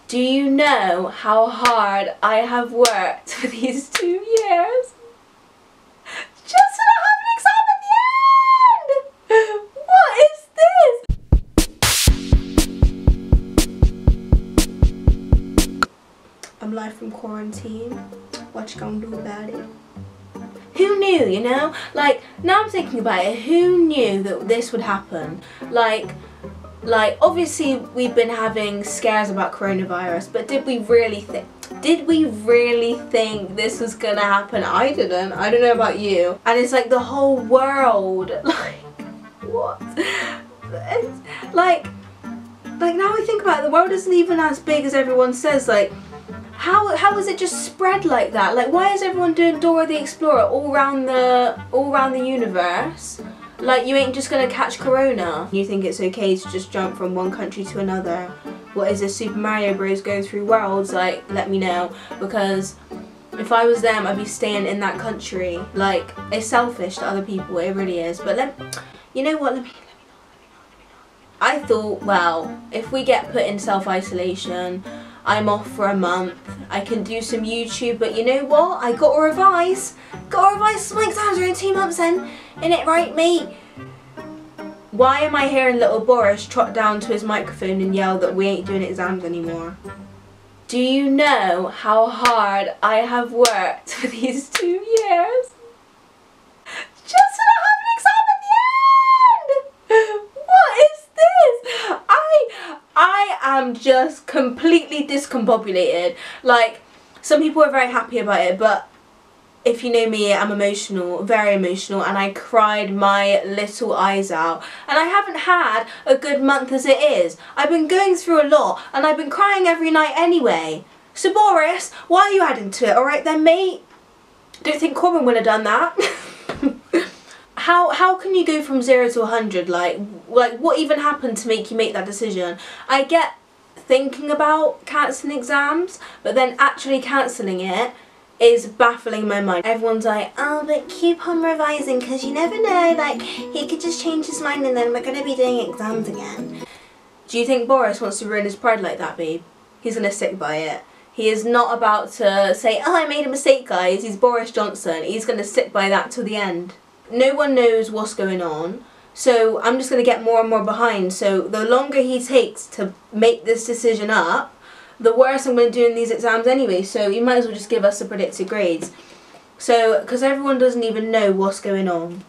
Do you know how hard I have worked for these 2 years? Just to not have an exam at the end! What is this? I'm live from quarantine. What you gonna do about it? Who knew, you know? Like, now I'm thinking about it, who knew that this would happen? Like obviously we've been having scares about coronavirus, but did we really think this was gonna happen? I didn't. I don't know about you. And it's like the whole world, like, what? It's like now I think about it, the world isn't even as big as everyone says. Like, how is it just spread like that? Like, why is everyone doing Dora the Explorer all around the universe? Like, you ain't just gonna catch corona. You think it's okay to just jump from one country to another? What is this, Super Mario Bros. Go through worlds? Like, let me know, because if I was them, I'd be staying in that country. Like, it's selfish to other people, it really is. But you know what, let me know. I thought, well, if we get put in self-isolation, I'm off for a month, I can do some YouTube, but you know what? I gotta revise. My exams are in 2 months then. Innit, right, mate? Why am I hearing little Boris trot down to his microphone and yell that we ain't doing exams anymore? Do you know how hard I have worked for these 2 years? Just to not have an exam at the end! What is this? I am just completely discombobulated. Like, some people are very happy about it, but if you know me, I'm emotional, very emotional, and I cried my little eyes out. And I haven't had a good month as it is. I've been going through a lot, and I've been crying every night anyway. So Boris, why are you adding to it? Alright then, mate? Don't think Corbyn would have done that. How can you go from 0 to 100? Like what even happened to make you make that decision? I get thinking about cancelling exams, but then actually cancelling it is baffling my mind. Everyone's like, oh, but keep on revising because you never know, like, he could just change his mind and then we're going to be doing exams again. Do you think Boris wants to ruin his pride like that, babe? He's going to stick by it. He is not about to say, oh, I made a mistake, guys. He's Boris Johnson. He's going to stick by that till the end. No one knows what's going on, so I'm just going to get more and more behind. So the longer he takes to make this decision up, the worse I'm going to do in these exams anyway, so you might as well just give us the predicted grades. So, because everyone doesn't even know what's going on.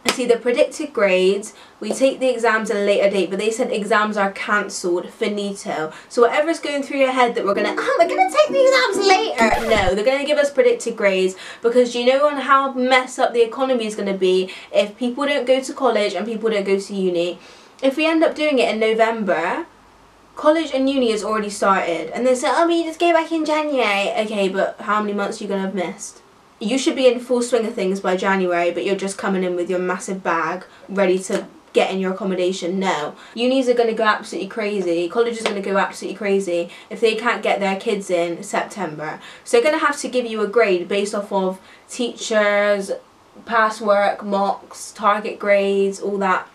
I see the predicted grades, we take the exams at a later date, but they said exams are cancelled, finito. So whatever's going through your head that we're going to take the exams later. No, they're going to give us predicted grades, because you know on how messed up the economy is going to be if people don't go to college and people don't go to uni. If we end up doing it in November, college and uni has already started, and they say, oh, but you just go back in January. Okay, but how many months are you going to have missed? You should be in full swing of things by January, but you're just coming in with your massive bag, ready to get in your accommodation. No. Unis are going to go absolutely crazy. College is going to go absolutely crazy if they can't get their kids in September. So they're going to have to give you a grade based off of teachers, past work, mocks, target grades, all that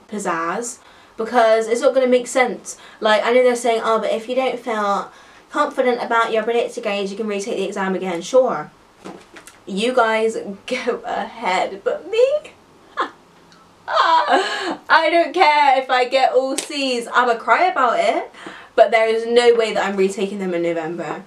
pizzazz. Because it's not going to make sense. Like, I know they're saying, oh, but if you don't feel confident about your predicted grades, you can retake the exam again. Sure. You guys go ahead, but me? I don't care if I get all C's. I'ma cry about it, but there is no way that I'm retaking them in November.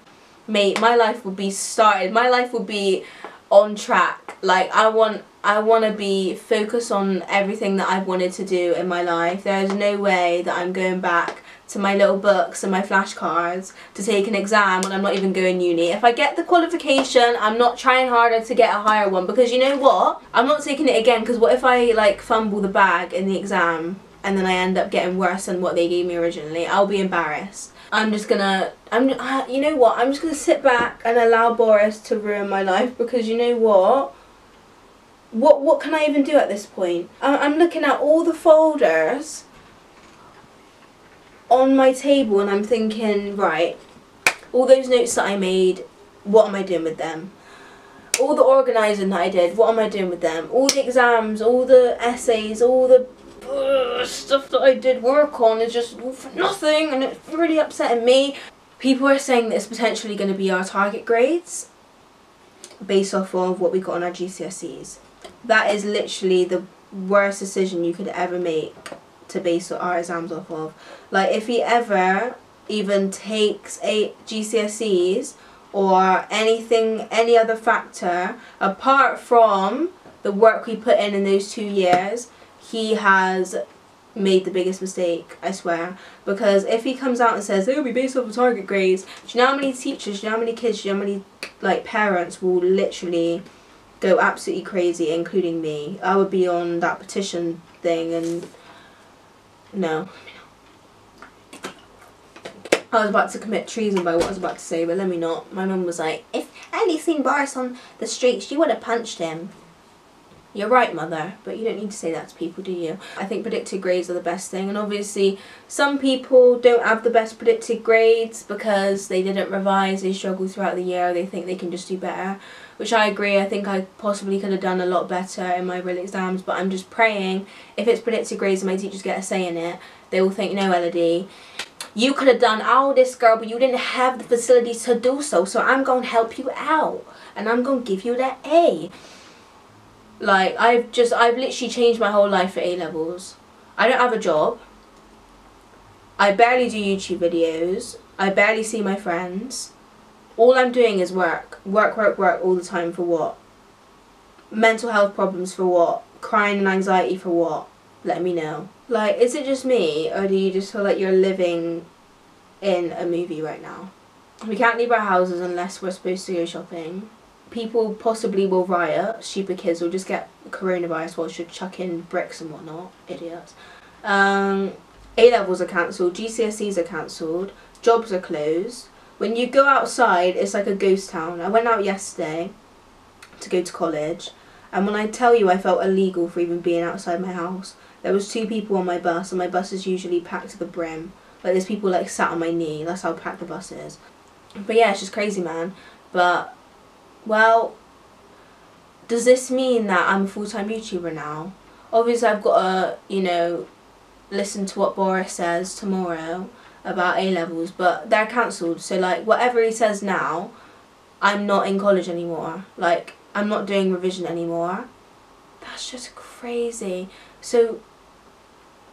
Mate, my life will be started. My life will be on track. Like, I want to be focused on everything that I've wanted to do in my life. There is no way that I'm going back to my little books and my flashcards to take an exam when I'm not even going uni. If I get the qualification, I'm not trying harder to get a higher one, because you know what? I'm not taking it again, because what if I like fumble the bag in the exam and then I end up getting worse than what they gave me originally? I'll be embarrassed. I'm just gonna, you know what? I'm just gonna sit back and allow Boris to ruin my life, because you know what? What can I even do at this point? I'm looking at all the folders on my table and I'm thinking, right, all those notes that I made, what am I doing with them? All the organising that I did, what am I doing with them? All the exams, all the essays, all the stuff that I did work on is just all for nothing, and it's really upsetting me. People are saying that it's potentially going to be our target grades based off of what we got on our GCSEs. That is literally the worst decision you could ever make to base our exams off of. Like, if he ever even takes GCSEs or anything, any other factor apart from the work we put in those 2 years, he has made the biggest mistake, I swear. Because if he comes out and says they'll be based off of target grades, do you know how many teachers, do you know how many kids, do you know how many like parents will literally go absolutely crazy, including me? I would be on that petition thing, and no. I was about to commit treason by what I was about to say, but let me not. My mum was like, if Ellie seen Boris on the street, she would have punched him. You're right, mother, but you don't need to say that to people, do you? I think predicted grades are the best thing, and obviously some people don't have the best predicted grades because they didn't revise, they struggle throughout the year, they think they can just do better, which I agree. I think I possibly could have done a lot better in my real exams, but I'm just praying if it's predicted grades and my teachers get a say in it, they will think, no, Elodie, you could have done all this, girl, but you didn't have the facilities to do so, so I'm going to help you out, and I'm going to give you that A. Like, I've literally changed my whole life for A-levels. I don't have a job. I barely do YouTube videos. I barely see my friends. All I'm doing is work. Work, work, work all the time for what? Mental health problems for what? Crying and anxiety for what? Let me know. Like, is it just me, or do you just feel like you're living in a movie right now? We can't leave our houses unless we're supposed to go shopping. People possibly will riot. Stupid kids will just get coronavirus while should chuck in bricks and whatnot. Idiots. A-levels are cancelled. GCSEs are cancelled. Jobs are closed. When you go outside, it's like a ghost town. I went out yesterday to go to college, and when I tell you I felt illegal for even being outside my house. There was 2 people on my bus, and my bus is usually packed to the brim. Like, there's people like sat on my knee. That's how packed the bus is. But yeah, it's just crazy, man. But well, does this mean that I'm a full-time YouTuber now? Obviously I've got to, you know, listen to what Boris says tomorrow about A-levels, but they're cancelled, so like whatever he says now, I'm not in college anymore. Like, I'm not doing revision anymore. That's just crazy. So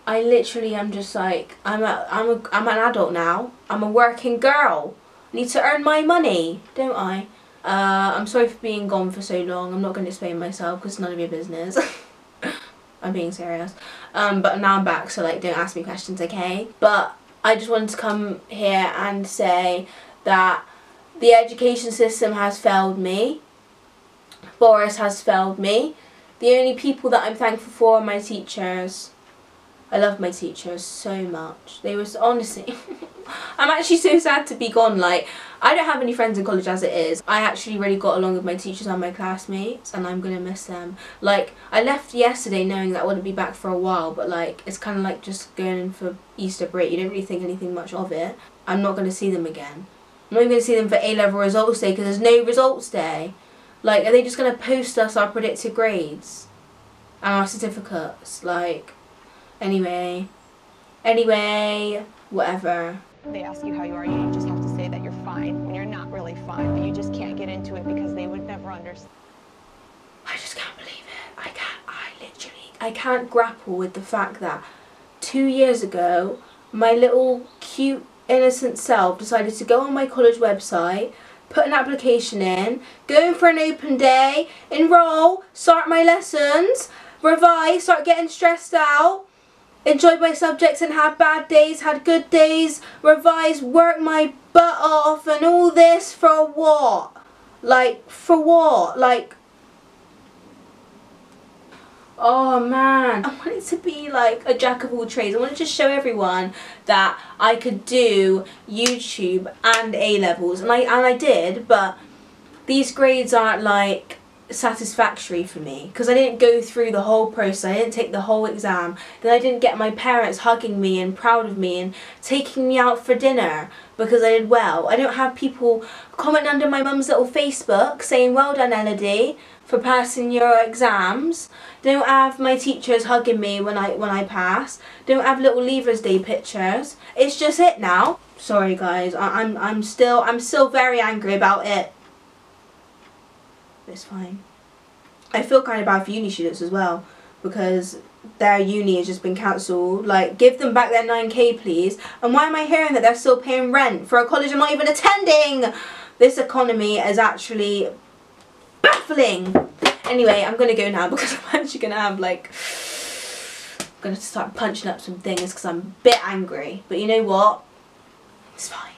I literally am just like, I'm an adult now. I'm a working girl. I need to earn my money, don't I? I'm sorry for being gone for so long. I'm not going to explain myself because it's none of your business. I'm being serious. But now I'm back, so like, don't ask me questions, okay? But I just wanted to come here and say that the education system has failed me. Boris has failed me. The only people that I'm thankful for are my teachers. I love my teachers so much. They were, honestly, I'm actually so sad to be gone. Like, I don't have any friends in college as it is. I actually really got along with my teachers and my classmates, and I'm gonna miss them. Like, I left yesterday knowing that I wouldn't be back for a while, but like, it's kind of like just going in for Easter break. You don't really think anything much of it. I'm not gonna see them again. I'm not even gonna see them for A-level results day because there's no results day. Like, are they just gonna post us our predicted grades and our certificates? Like, anyway, whatever. They ask you how you are, you just have to say that you're fine when you're not really fine, but you just can't get into it because they would never understand. I just can't believe it. I can't grapple with the fact that 2 years ago, my little cute innocent self decided to go on my college website, put an application in, go in for an open day, enroll, start my lessons, revise, start getting stressed out, enjoyed my subjects and had bad days, had good days, revise, work my butt off, and all this for what? Like, for what? Like, oh man, I wanted to be like a jack of all trades. I wanted to show everyone that I could do YouTube and A-levels, and I did, but these grades aren't like satisfactory for me because I didn't go through the whole process. I didn't take the whole exam. Then I didn't get my parents hugging me and proud of me and taking me out for dinner because I did well. I don't have people comment under my mum's little Facebook saying well done, Elodie, for passing your exams. Don't have my teachers hugging me when I pass. Don't have little Leavers Day pictures. It's just it now. Sorry guys, I'm still very angry about it. It's fine. I feel kind of bad for uni students as well, because their uni has just been cancelled. Like, give them back their 9k please. And why am I hearing that they're still paying rent for a college I'm not even attending? This economy is actually baffling. Anyway, I'm gonna go now because I'm actually gonna have like, I'm gonna start punching up some things because I'm a bit angry. But you know what? It's fine.